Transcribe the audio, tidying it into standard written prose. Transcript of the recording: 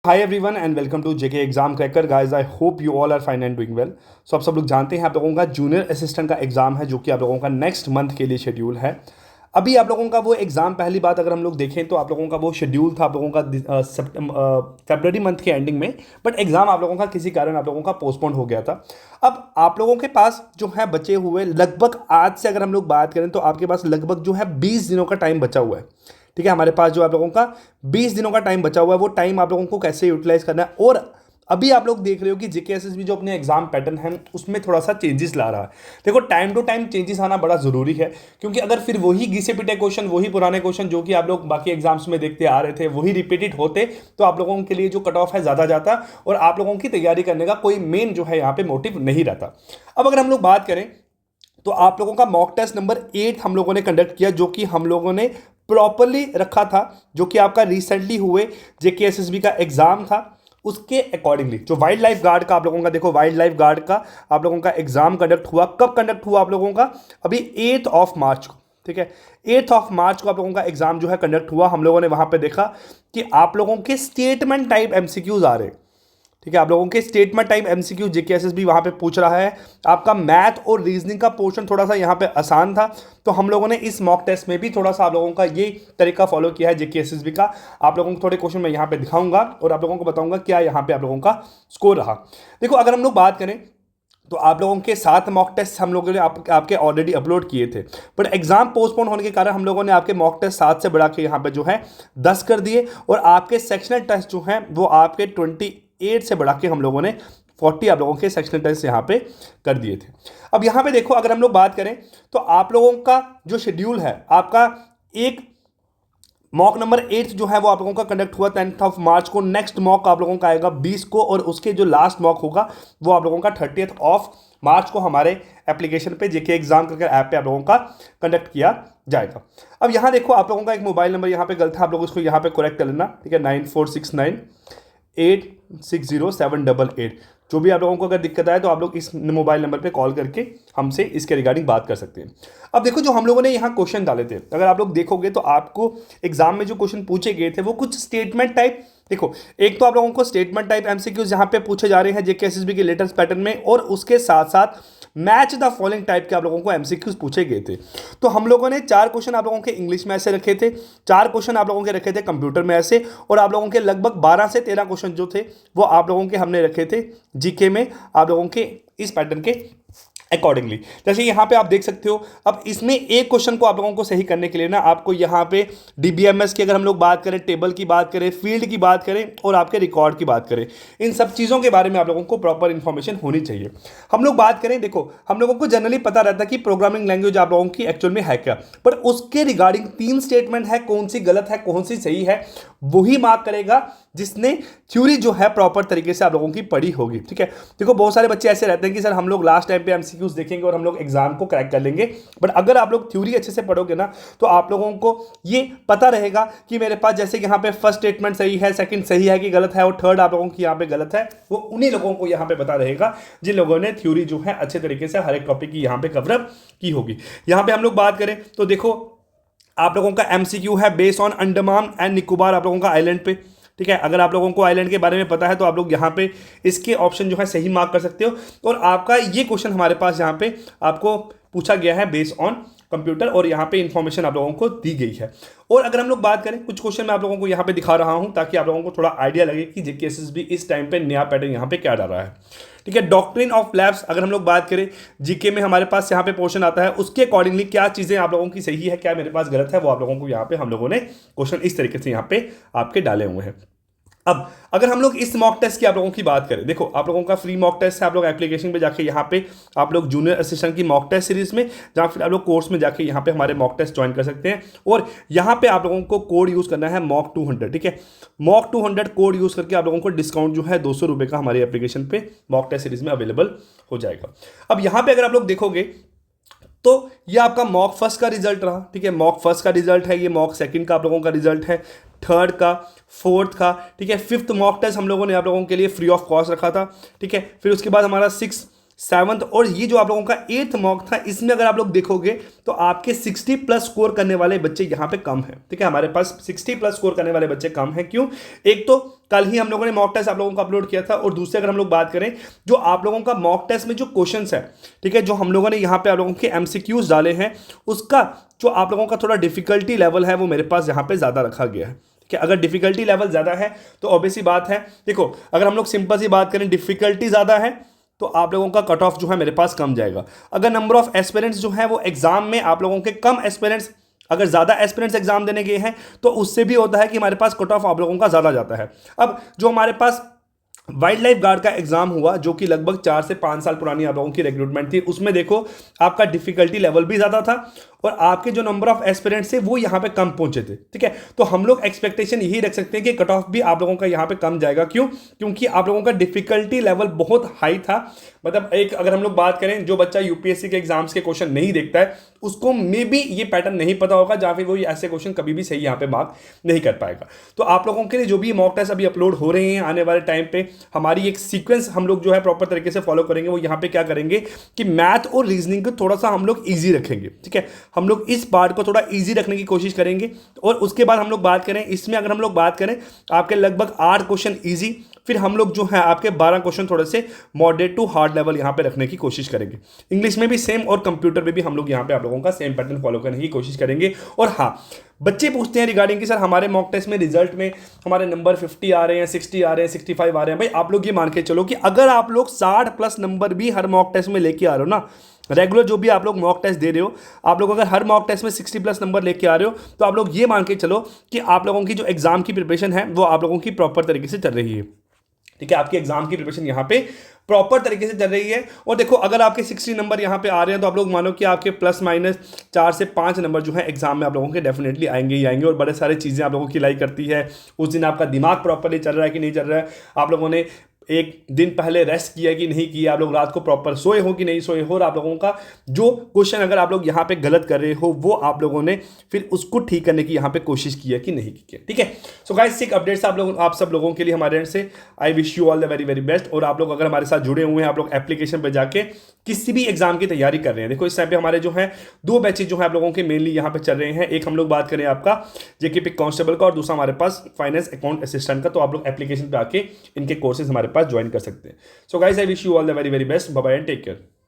Hi everyone and welcome to JK exam cracker guys. I hope you all are fine and doing well. So आप सब लोग जानते हैं आप लोगों का जूनियर असिस्टेंट का एग्जाम है जो कि आप लोगों का नेक्स्ट मंथ के लिए शेड्यूल है। अभी आप लोगों का वो एग्ज़ाम पहली बात अगर हम लोग देखें तो आप लोगों का वो शेड्यूल था आप लोगों का फरवरी मंथ के एंडिंग में। बट एग्ज़ाम आप लोगों का किसी कारण आप लोगों का पोस्टपोन हो गया था। अब आप लोगों के पास जो है बचे हुए लगभग आज से अगर हम लोग बात करें तो आपके पास लगभग जो है 20 दिनों का टाइम बचा हुआ है। ठीक है, हमारे पास जो आप लोगों का 20 दिनों का टाइम बचा हुआ है, वो टाइम आप लोगों को कैसे यूटिलाइज करना है। और अभी आप लोग देख रहे हो कि जीके एसएसबी जो अपने एग्जाम पैटर्न है उसमें थोड़ा सा चेंजेस ला रहा है। देखो, टाइम टू टाइम चेंजेस आना बड़ा जरूरी है, क्योंकि अगर फिर वही घिसे पिटे क्वेश्चन, वही पुराने क्वेश्चन जो कि आप लोग बाकी एग्जाम्स में देखते आ रहे थे वही रिपीटेड होते तो आप लोगों के लिए जो कट ऑफ है ज़्यादा जाता और आप लोगों की तैयारी करने का कोई मेन जो है यहाँ पे मोटिव नहीं रहता। अब अगर हम लोग बात करें तो आप लोगों का मॉक टेस्ट नंबर 8 हम लोगों ने कंडक्ट किया, जो कि हम लोगों ने प्रॉपरली रखा था, जो कि आपका रिसेंटली हुए जेके एसएसबी का एग्जाम था उसके अकॉर्डिंगली। जो वाइल्ड लाइफ गार्ड का आप लोगों का देखो, वाइल्ड लाइफ गार्ड का आप लोगों का एग्जाम कंडक्ट हुआ, कब कंडक्ट हुआ आप लोगों का? अभी 8 ऑफ मार्च को। ठीक है, 8 ऑफ मार्च को आप लोगों का एग्जाम जो है कंडक्ट हुआ। हम लोगों ने वहां पे देखा कि आप लोगों के स्टेटमेंट टाइप एमसीक्यूज आ रहे हैं। ठीक है, आप लोगों के स्टेटमेंट टाइप एमसीक्यू जेके एसएसबी वहां पे पूछ रहा है। आपका मैथ और रीजनिंग का पोर्शन थोड़ा सा यहाँ पे आसान था, तो हम लोगों ने इस मॉक टेस्ट में भी थोड़ा सा आप लोगों का ये तरीका फॉलो किया है जेके एसएसबी का। आप लोगों को थोड़े क्वेश्चन मैं यहाँ पे दिखाऊंगा और आप लोगों को बताऊंगा क्या यहाँ पे आप लोगों का स्कोर रहा। देखो, अगर हम लोग बात करें तो आप लोगों के 7 मॉक टेस्ट हम लोगों ने आपके ऑलरेडी अपलोड किए थे, बट एग्जाम पोस्टपोन होने के कारण हम लोगों ने आपके मॉक टेस्ट 7 से बढ़ा के यहाँ पे जो है 10 कर दिए, और आपके सेक्शनल टेस्ट जो हैं वो आपके 28 से बढ़ा के हम लोगों ने 40 आप लोगों के सेक्शनल टेस्ट यहाँ पे कर दिए थे। अब यहाँ पे देखो, अगर हम लोग बात करें तो आप लोगों का जो शेड्यूल है, आपका एक मॉक नंबर 8 जो है वो आप लोगों का कंडक्ट हुआ 10 ऑफ मार्च को। नेक्स्ट मॉक आप लोगों का आएगा 20 को, और उसके जो लास्ट मॉक होगा वो आप लोगों का 30 ऑफ मार्च को हमारे एप्लीकेशन पे जेके एग्जाम करके ऐप पे आप लोगों का कंडक्ट किया जाएगा। अब यहाँ देखो, आप लोगों का एक मोबाइल नंबर यहाँ पे गलत है, आप लोग इसको यहाँ पे करेक्ट कर लेना। ठीक है, 9469860788। जो भी आप लोगों को अगर दिक्कत आए तो आप लोग इस मोबाइल नंबर पे कॉल करके हमसे इसके रिगार्डिंग बात कर सकते हैं। अब देखो, जो हम लोगों ने यहाँ क्वेश्चन डाले थे, अगर आप लोग देखोगे तो आपको एग्जाम में जो क्वेश्चन पूछे गए थे वो कुछ स्टेटमेंट टाइप, देखो एक तो आप लोगों को स्टेटमेंट टाइप एमसीक्यूज यहाँ पे पूछे जा रहे हैं जेके एसएसबी के लेटेस्ट पैटर्न में, और उसके साथ साथ मैच द फॉलोइंग टाइप के आप लोगों को एमसीक्यूज पूछे गए थे। तो हम लोगों ने 4 क्वेश्चन आप लोगों के इंग्लिश में ऐसे रखे थे, 4 क्वेश्चन आप लोगों के रखे थे कंप्यूटर में ऐसे, और आप लोगों के लगभग 12 से 13 क्वेश्चन जो थे वो आप लोगों के हमने रखे थे जीके में आप लोगों के इस पैटर्न के अकॉर्डिंगली। जैसे यहाँ पे आप देख सकते हो, अब इसमें एक क्वेश्चन को आप लोगों को सही करने के लिए ना आपको यहाँ पे डीबीएमएस की अगर हम लोग बात करें, टेबल की बात करें, फील्ड की बात करें और आपके रिकॉर्ड की बात करें, इन सब चीज़ों के बारे में आप लोगों को प्रॉपर इन्फॉर्मेशन होनी चाहिए। हम लोग बात करें, देखो हम लोगों को जनरली पता रहता है कि प्रोग्रामिंग लैंग्वेज आप लोगों की एक्चुअल में है क्या, पर उसके रिगार्डिंग 3 स्टेटमेंट है, कौन सी गलत है कौन सी सही है वही मार्क करेगा जिसने थ्योरी जो है प्रॉपर तरीके से आप लोगों की पढ़ी होगी। ठीक है, देखो बहुत सारे बच्चे ऐसे रहते हैं कि सर हम लोग लास्ट टाइम पे एमसीक्यूज देखेंगे और हम लोग एग्जाम को क्रैक कर लेंगे, बट अगर आप लोग थ्योरी अच्छे से पढ़ोगे ना तो आप लोगों को ये पता रहेगा कि मेरे पास जैसे यहाँ पे फर्स्ट स्टेटमेंट सही है, सेकंड सही है कि गलत है, और थर्ड आप लोगों की यहाँ पे गलत है, वो उन्हीं लोगों को यहाँ पे पता रहेगा जिन लोगों ने थ्योरी जो है अच्छे तरीके से हर एक टॉपिक की यहाँ पे कवरअप की होगी। यहाँ पे हम लोग बात करें तो देखो, आप लोगों का एमसीक्यू है based on Andaman and Nicobar आप लोगों का आइलैंड पे। ठीक है, अगर आप लोगों को आइलैंड के बारे में पता है तो आप लोग यहाँ पे इसके ऑप्शन जो है सही मार्क कर सकते हो, और आपका ये क्वेश्चन हमारे पास यहाँ पे आपको पूछा गया है बेस्ड ऑन कंप्यूटर, और यहाँ पे इंफॉर्मेशन आप लोगों को दी गई है। और अगर हम लोग बात करें, कुछ क्वेश्चन मैं आप लोगों को यहाँ पे दिखा रहा हूँ ताकि आप लोगों को थोड़ा आइडिया लगे कि जेके एसएसबी इस टाइम पे नया पैटर्न यहाँ पे क्या डाल रहा है। ठीक है, डॉक्ट्रिन ऑफ लैब्स अगर हम लोग बात करें जीके में हमारे पास यहाँ पे पोर्शन आता है, उसके अकॉर्डिंगली क्या चीज़ें आप लोगों की सही है क्या मेरे पास गलत है वो आप लोगों को यहाँ पे हम लोगों ने क्वेश्चन इस तरीके से यहाँ पे आपके डाले हुए हैं। अब अगर हम लोग इस मॉक टेस्ट की आप लोगों की बात करें, देखो आप लोगों का फ्री मॉक टेस्ट है, आप लोग एप्लीकेशन पे जाके यहाँ पे आप लोग जूनियर असिस्टेंट की मॉक टेस्ट सीरीज में, जहाँ फिर आप लोग कोर्स में जाके यहाँ पे हमारे मॉक टेस्ट ज्वाइन कर सकते हैं, और यहाँ पे आप लोगों को कोड यूज़ करना है मॉक 200। ठीक है, मॉक 200 कोड यूज़ करके आप लोगों को डिस्काउंट जो है 200 रुपये का हमारी एप्लीकेशन पे मॉक टेस्ट सीरीज में अवेलेबल हो जाएगा। अब यहाँ पे अगर आप लोग देखोगे तो ये आपका मॉक फर्स्ट का रिजल्ट रहा। ठीक है, मॉक फर्स्ट का रिजल्ट है, ये मॉक सेकंड का आप लोगों का रिजल्ट है, थर्ड का, फोर्थ का। ठीक है, फिफ्थ मॉक टेस्ट हम लोगों ने आप लोगों के लिए फ्री ऑफ कॉस्ट रखा था। ठीक है, फिर उसके बाद हमारा 7th और ये जो आप लोगों का 8th मॉक था, इसमें अगर आप लोग देखोगे तो आपके 60+ स्कोर करने वाले बच्चे यहाँ पे कम है। ठीक है, हमारे पास 60+ स्कोर करने वाले बच्चे कम है। क्यों? एक तो कल ही हम लोगों ने मॉक टेस्ट आप लोगों को अपलोड किया था, और दूसरे अगर हम लोग बात करें जो आप लोगों का मॉक टेस्ट में जो क्वेश्चंस है, ठीक है, जो हम लोगों ने यहाँ पे आप लोगों के एमसीक्यूज डाले हैं, उसका जो आप लोगों का थोड़ा डिफिकल्टी लेवल है वो मेरे पास यहाँ पे ज़्यादा रखा गया है कि अगर डिफिकल्टी लेवल ज़्यादा है तो ऑब्वियस सी बात है, देखो अगर हम लोग सिंपल सी बात करें, डिफिकल्टी ज़्यादा है तो आप लोगों का कट ऑफ जो है मेरे पास कम जाएगा। अगर नंबर ऑफ एस्पिरेंट्स जो है वो एग्जाम में आप लोगों के कम एस्पिरेंट्स, अगर ज़्यादा एस्पिरेंट्स एग्जाम देने गए हैं तो उससे भी होता है कि हमारे पास कट ऑफ आप लोगों का ज़्यादा जाता है। अब जो हमारे पास वाइल्ड लाइफ गार्ड का एग्जाम हुआ, जो कि लगभग 4 से 5 साल पुरानी आप लोगों की रिक्रूटमेंट थी, उसमें देखो आपका डिफिकल्टी लेवल भी ज़्यादा था और आपके जो नंबर ऑफ एस्पिरेंट्स थे वो यहाँ पे कम पहुंचे थे। ठीक है, तो हम लोग एक्सपेक्टेशन यही रख सकते हैं कि कट ऑफ भी आप लोगों का यहाँ पे कम जाएगा। क्यों? क्योंकि आप लोगों का डिफिकल्टी लेवल बहुत हाई था। मतलब एक अगर हम लोग बात करें, जो बच्चा यूपीएससी के एग्जाम्स के क्वेश्चन नहीं देखता है उसको मे बी ये पैटर्न नहीं पता होगा, या फिर वो ऐसे क्वेश्चन कभी भी सही यहाँ पे मार्क नहीं कर पाएगा। तो आप लोगों के लिए जो भी मॉक टेस्ट अभी अपलोड हो रहे हैं आने वाले टाइम पे, हमारी एक सीक्वेंस हम लोग जो है प्रॉपर तरीके से फॉलो करेंगे। वो यहाँ पे क्या करेंगे कि मैथ और रीजनिंग को थोड़ा सा हम लोग ईजी रखेंगे। ठीक है, हम लोग इस पार्ट को थोड़ा ईजी रखने की कोशिश करेंगे, और उसके बाद हम लोग बात करें इसमें, अगर हम लोग बात करें आपके लगभग 8 क्वेश्चन ईजी, फिर हम लोग जो है आपके 12 क्वेश्चन थोड़े से मॉडरेट टू हार्ड लेवल यहाँ पे रखने की कोशिश करेंगे। इंग्लिश में भी सेम और कंप्यूटर में भी हम लोग यहाँ पे आप लोगों का सेम पैटर्न फॉलो करने की कोशिश करेंगे। और हाँ, बच्चे पूछते हैं रिगार्डिंग कि सर हमारे मॉक टेस्ट में रिजल्ट में हमारे नंबर 50 आ रहे हैं, 60 आ रहे हैं, 65 आ रहे हैं। भाई आप लोग ये मान के चलो कि अगर आप लोग 60+ नंबर भी हर मॉक टेस्ट में लेके आ रहे हो ना, रेगुलर जो भी आप लोग मॉक टेस्ट दे रहे हो, आप लोग अगर हर मॉक टेस्ट में 60+ नंबर लेके आ रहे हो तो आप लोग ये मान के चलो कि आप लोगों की जो एग्जाम की प्रिपरेशन है वो आप लोगों की प्रॉपर तरीके से चल रही है। ठीक है, आपकी एग्जाम की प्रिपरेशन यहाँ पे प्रॉपर तरीके से चल रही है। और देखो अगर आपके 60 नंबर यहाँ पे आ रहे हैं तो आप लोग मानो कि आपके +- 4 से 5 नंबर जो है एग्जाम में आप लोगों के डेफिनेटली आएंगे ही आएंगे। और बड़े सारी चीज़ें आप लोगों की लाई करती है, उस दिन आपका दिमाग प्रॉपरली चल रहा है कि नहीं चल रहा है, आप लोगों ने एक दिन पहले रेस्ट किया कि नहीं किया, आप लोग रात को प्रॉपर सोए हो कि नहीं सोए हो, और आप लोगों का जो क्वेश्चन अगर आप लोग यहाँ पे गलत कर रहे हो वो आप लोगों ने फिर उसको ठीक करने की यहाँ पे कोशिश की है कि नहीं की है। ठीक है, सो गाइस सिक अपडेट्स आप सब लोगों के लिए हमारे एंड से। आई wish you all the very very best. और आप लोग अगर हमारे साथ जुड़े हुए हैं, आप लोग एप्लीकेशन पर जाके किसी भी एग्जाम की तैयारी कर रहे हैं, देखो इस टाइम पे हमारे जो है 2 बैचेज जो है आप लोगों के मेनली यहाँ पे चल रहे हैं। एक हम लोग बात करें आपका जेकेपी कांस्टेबल का, और दूसरा हमारे पास फाइनेंस अकाउंट असिस्टेंट का। तो आप लोग एप्लीकेशन पे आके इनके कोर्सेज हमारे पास ज्वाइन कर सकते हैं। So guys I wish you all the very very best. Bye bye and take care.